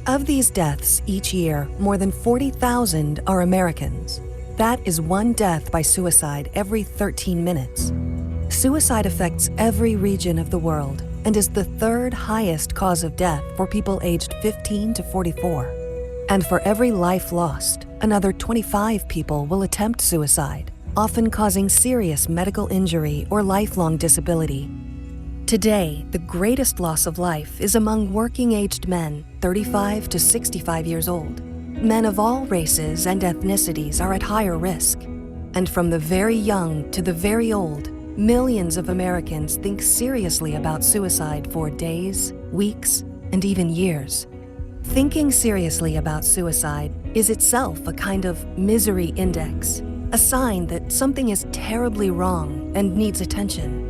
Of these deaths each year, more than 40,000 are Americans. That is one death by suicide every 13 minutes. Suicide affects every region of the world and is the third highest cause of death for people aged 15 to 44. And for every life lost, another 25 people will attempt suicide, often causing serious medical injury or lifelong disability. Today, the greatest loss of life is among working-aged men 35 to 65 years old. Men of all races and ethnicities are at higher risk. And from the very young to the very old, millions of Americans think seriously about suicide for days, weeks, and even years. Thinking seriously about suicide is itself a kind of misery index, a sign that something is terribly wrong and needs attention.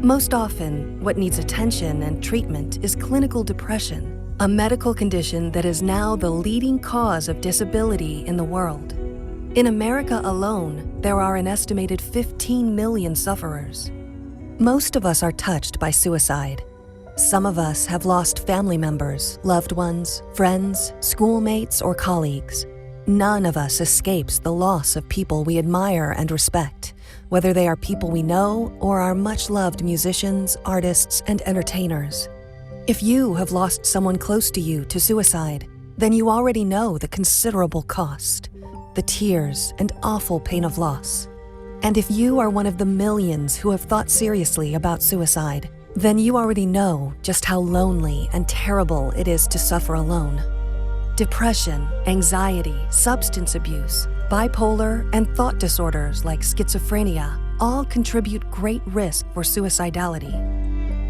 Most often, what needs attention and treatment is clinical depression, a medical condition that is now the leading cause of disability in the world. In America alone, there are an estimated 15 million sufferers. Most of us are touched by suicide. Some of us have lost family members, loved ones, friends, schoolmates, or colleagues. None of us escapes the loss of people we admire and respect, whether they are people we know or are much-loved musicians, artists, and entertainers. If you have lost someone close to you to suicide, then you already know the considerable cost, the tears and awful pain of loss. And if you are one of the millions who have thought seriously about suicide, then you already know just how lonely and terrible it is to suffer alone. Depression, anxiety, substance abuse, bipolar, and thought disorders like schizophrenia all contribute great risk for suicidality.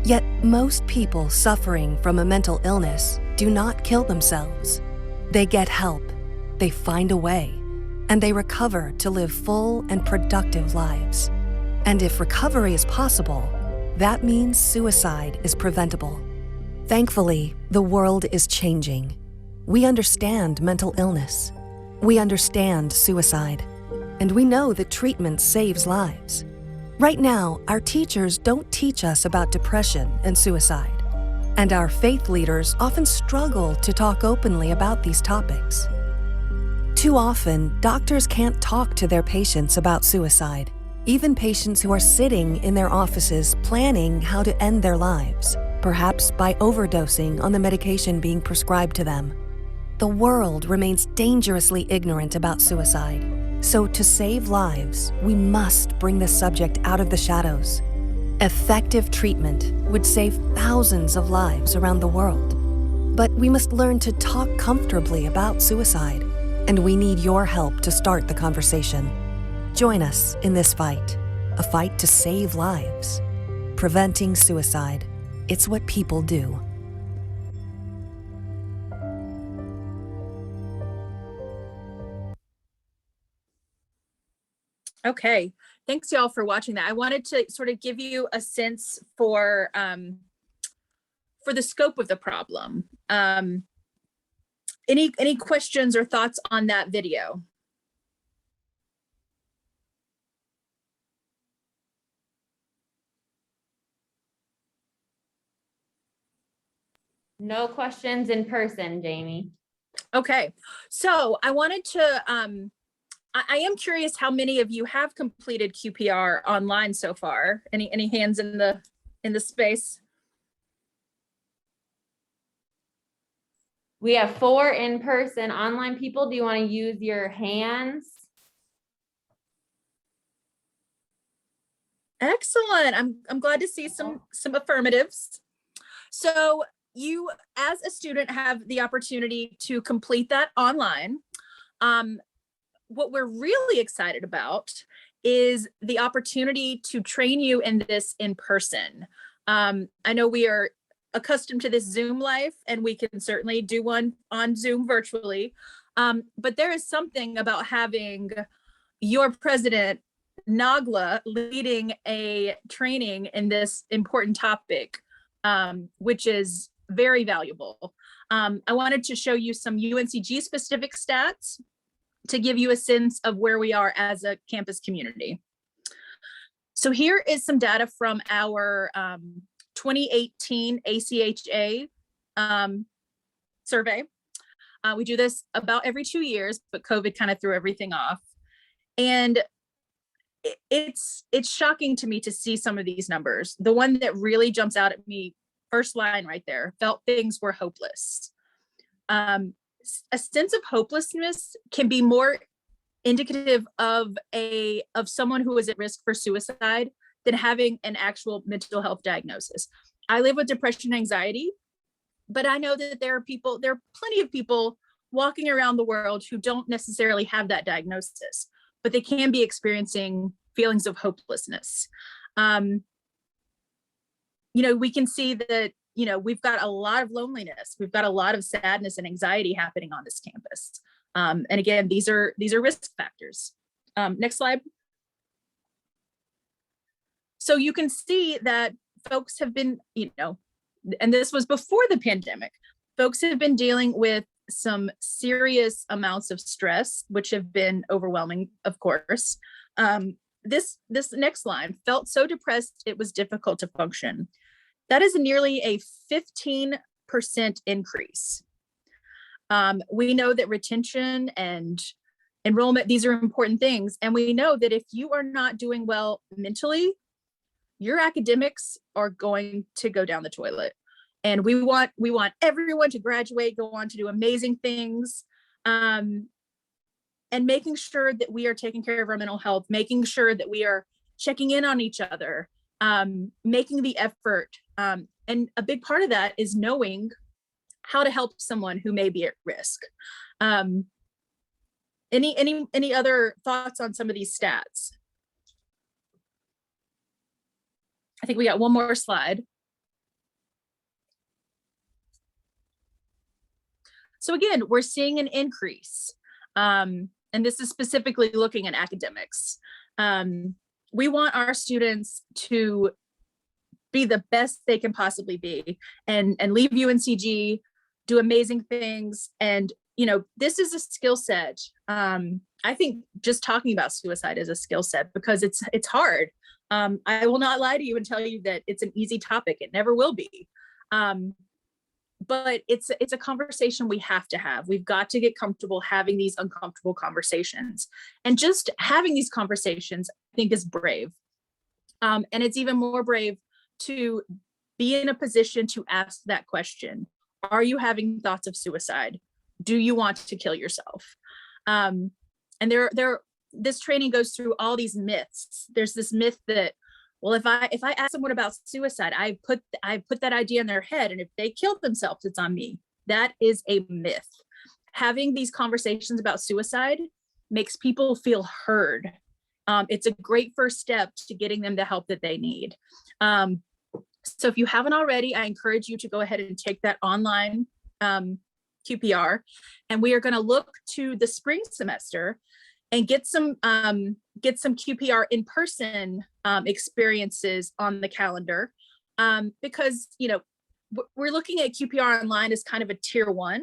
Yet most people suffering from a mental illness do not kill themselves. They get help, they find a way, and they recover to live full and productive lives. And if recovery is possible, that means suicide is preventable. Thankfully, the world is changing. We understand mental illness. We understand suicide. And we know that treatment saves lives. Right now, our teachers don't teach us about depression and suicide. And our faith leaders often struggle to talk openly about these topics. Too often, doctors can't talk to their patients about suicide, even patients who are sitting in their offices planning how to end their lives, perhaps by overdosing on the medication being prescribed to them. The world remains dangerously ignorant about suicide. So to save lives, we must bring this subject out of the shadows. Effective treatment would save thousands of lives around the world. But we must learn to talk comfortably about suicide, and we need your help to start the conversation. Join us in this fight, a fight to save lives. Preventing suicide, it's what people do. Okay, thanks y'all for watching that. I wanted to sort of give you a sense for the scope of the problem. Any questions or thoughts on that video? No questions in person, Jamie. Okay, so I wanted to, I am curious how many of you have completed QPR online so far. Any hands in the space? We have 4 in-person. Online people, do you want to use your hands? Excellent. I'm glad to see some affirmatives. So you, as a student, have the opportunity to complete that online. What we're really excited about is the opportunity to train you in this in person. I know we are accustomed to this Zoom life, and we can certainly do one on Zoom virtually. But there is something about having your president, Nagla, leading a training in this important topic, which is very valuable. I wanted to show you some UNCG specific stats to give you a sense of where we are as a campus community. So here is some data from our 2018 ACHA survey. We do this about every 2 years, but COVID kind of threw everything off. And it's shocking to me to see some of these numbers. The one that really jumps out at me, first line right there, felt things were hopeless. A sense of hopelessness can be more indicative of someone who is at risk for suicide than having an actual mental health diagnosis. I live with depression and anxiety, but I know that there are plenty of people walking around the world who don't necessarily have that diagnosis, but they can be experiencing feelings of hopelessness. We can see that, we've got a lot of loneliness. We've got a lot of sadness and anxiety happening on this campus. And again, these are risk factors. Next slide. So you can see that folks have been, and this was before the pandemic, folks have been dealing with some serious amounts of stress, which have been overwhelming, of course. This next line, felt so depressed it was difficult to function. That is nearly a 15% increase. We know that retention and enrollment, these are important things. And we know that if you are not doing well mentally, your academics are going to go down the toilet. And we want everyone to graduate, go on to do amazing things. And making sure that we are taking care of our mental health, making sure that we are checking in on each other, making the effort. And a big part of that is knowing how to help someone who may be at risk. Any other thoughts on some of these stats? I think we got one more slide. So again, we're seeing an increase. And this is specifically looking at academics. We want our students to be the best they can possibly be and leave UNCG, do amazing things. And, this is a skill set. I think just talking about suicide is a skill set because it's hard. I will not lie to you and tell you that it's an easy topic. It never will be. But it's a conversation we have to have. We've got to get comfortable having these uncomfortable conversations. And just having these conversations, I think, is brave. And it's even more brave to be in a position to ask that question. Are you having thoughts of suicide? Do you want to kill yourself? And this training goes through all these myths. There's this myth that, well, if I ask someone about suicide, I put that idea in their head, and if they killed themselves, it's on me. That is a myth. Having these conversations about suicide makes people feel heard. It's a great first step to getting them the help that they need. So if you haven't already, I encourage you to go ahead and take that online QPR, and we are going to look to the spring semester and get some QPR in-person experiences on the calendar, because we're looking at QPR online as kind of a tier 1,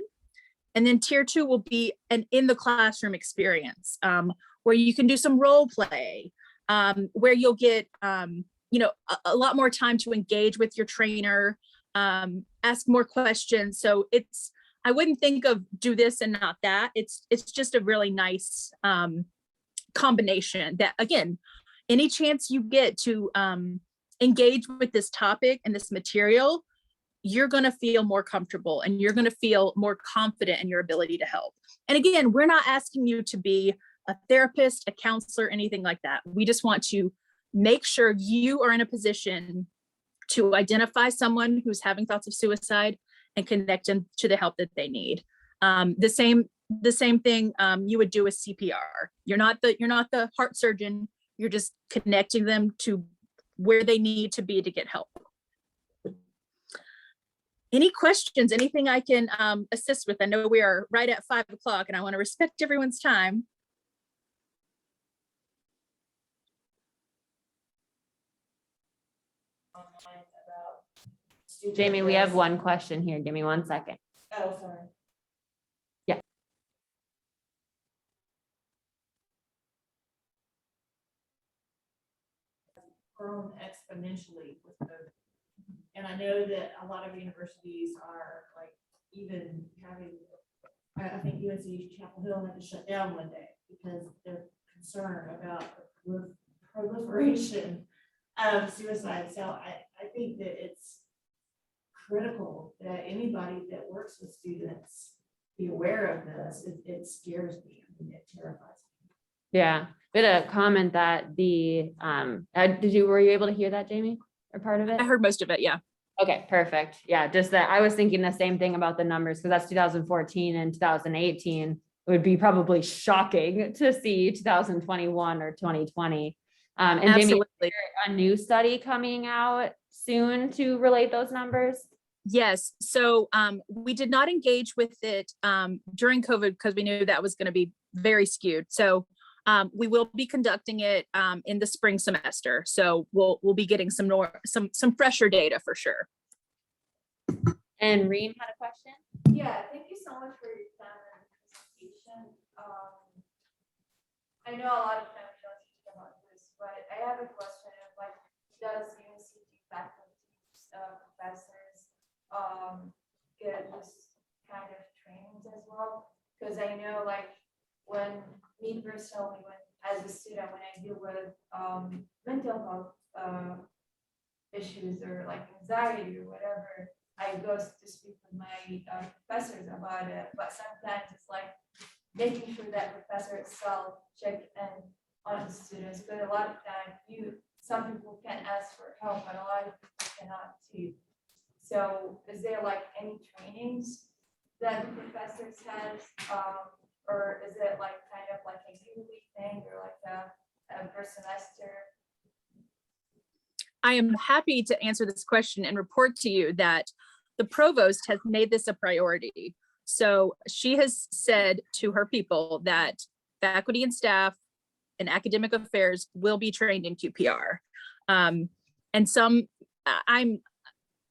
and then tier 2 will be an in the classroom experience where you can do some role play, where you'll get a lot more time to engage with your trainer, ask more questions. So I wouldn't think of do this and not that. It's just a really nice combination that, again, any chance you get to engage with this topic and this material, you're going to feel more comfortable and you're going to feel more confident in your ability to help. And again, we're not asking you to be a therapist, a counselor, anything like that. We just want to make sure you are in a position to identify someone who's having thoughts of suicide and connect them to the help that they need. The same thing you would do with CPR. You're not the heart surgeon. You're just connecting them to where they need to be to get help. Any questions? Anything I can assist with? I know we are right at 5 o'clock, and I want to respect everyone's time. Jamie, we have one question here. Give me 1 second. Oh, sorry. Yeah. Grown exponentially with COVID. And I know that a lot of universities are like even having I think UNC Chapel Hill had to shut down one day because they're concerned about the proliferation of suicide. So I think that it's critical that anybody that works with students be aware of this. It scares me. I mean, it terrifies me. Yeah, we had a comment that the, were you able to hear that, Jamie, or part of it? I heard most of it, yeah. Okay, perfect. Yeah, just that I was thinking the same thing about the numbers because that's 2014 and 2018. It would be probably shocking to see 2021 or 2020. And Jamie, is Absolutely. there a new study coming out soon to relate those numbers? Yes, so we did not engage with it during COVID because we knew that was going to be very skewed. So we will be conducting it in the spring semester. So we'll be getting some fresher data for sure. And Reem had a question. Yeah, thank you so much for your time and presentation. I know a lot of times you don't teach about this, but I have a question of like, does UNC faculty, professors, get this kind of trainings as well? Because I know like when me personally, as a student, when I deal with mental health issues or like anxiety or whatever, I go to speak with my professors about it. But sometimes it's like making sure that professor itself check in on the students. But a lot of times some people can ask for help, but a lot of people cannot too. So is there like any trainings that the professors has, or is it like kind of like a yearly thing or like a per semester? I am happy to answer this question and report to you that the provost has made this a priority. So she has said to her people that faculty and staff in academic affairs will be trained in QPR. And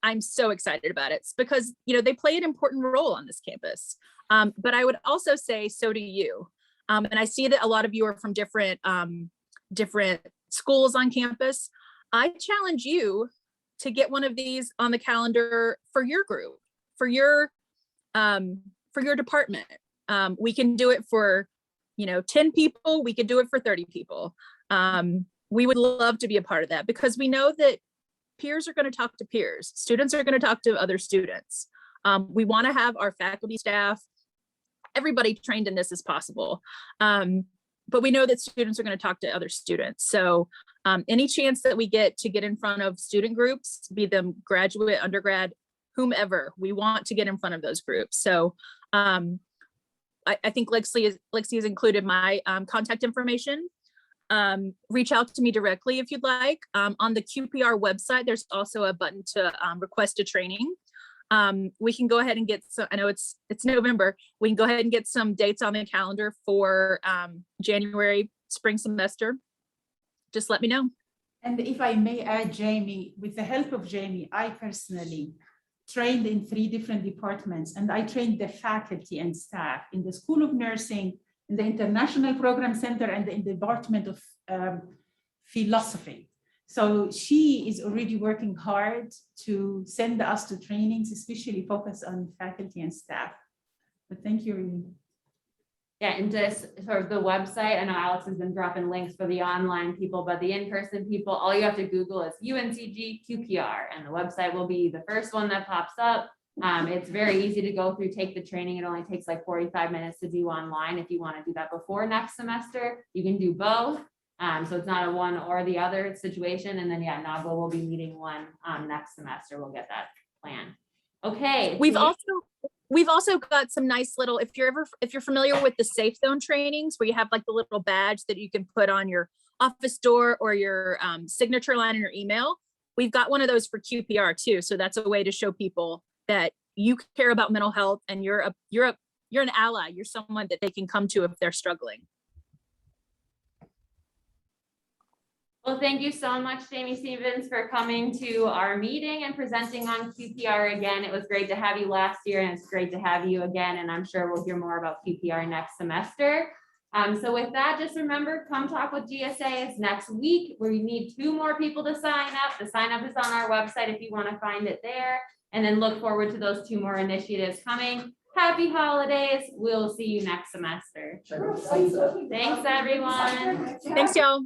I'm so excited about it. It's because, they play an important role on this campus. But I would also say, so do you. And I see that a lot of you are from different schools on campus. I challenge you to get one of these on the calendar for your group, for your department. We can do it for, 10 people. We could do it for 30 people. We would love to be a part of that because we know that peers are going to talk to peers. Students are going to talk to other students. We want to have our faculty, staff, everybody trained in this as possible. But we know that students are going to talk to other students. So any chance that we get to get in front of student groups, be them graduate, undergrad, whomever, we want to get in front of those groups. So I think Lexi has included my contact information. Reach out to me directly if you'd like. On the QPR website, there's also a button to request a training. We can go ahead and get some, I know it's November. We can go ahead and get some dates on the calendar for January spring semester. Just let me know. And if I may add, Jamie, with the help of Jamie, I personally trained in 3 different departments, and I trained the faculty and staff in the School of Nursing, in the International Program Center, and in the Department of Philosophy. So she is already working hard to send us to trainings, especially focused on faculty and staff. But thank you, Reem. Yeah, and just sort of the website, I know Alex has been dropping links for the online people, but the in-person people, all you have to Google is UNCG QPR, and the website will be the first one that pops up. It's very easy to go through, take the training. It only takes like 45 minutes to do online. If you want to do that before next semester, you can do both. So it's not a one or the other situation. And then NAGWA will be meeting one next semester. We'll get that plan. Okay. We've also got some nice little, if you're familiar with the Safe Zone trainings, where you have like the little badge that you can put on your office door or your signature line in your email. We've got one of those for QPR too. So that's a way to show people that you care about mental health and you're an ally. You're someone that they can come to if they're struggling. Well, thank you so much, Jamie Stevens, for coming to our meeting and presenting on QPR again. It was great to have you last year, and it's great to have you again. And I'm sure we'll hear more about QPR next semester. So with that, just remember, come talk with GSA. It's next week. We need 2 more people to sign up. The sign up is on our website if you want to find it there. And then look forward to those 2 more initiatives coming. Happy holidays. We'll see you next semester. Check out the sunset. Thanks, everyone. Thanks, y'all.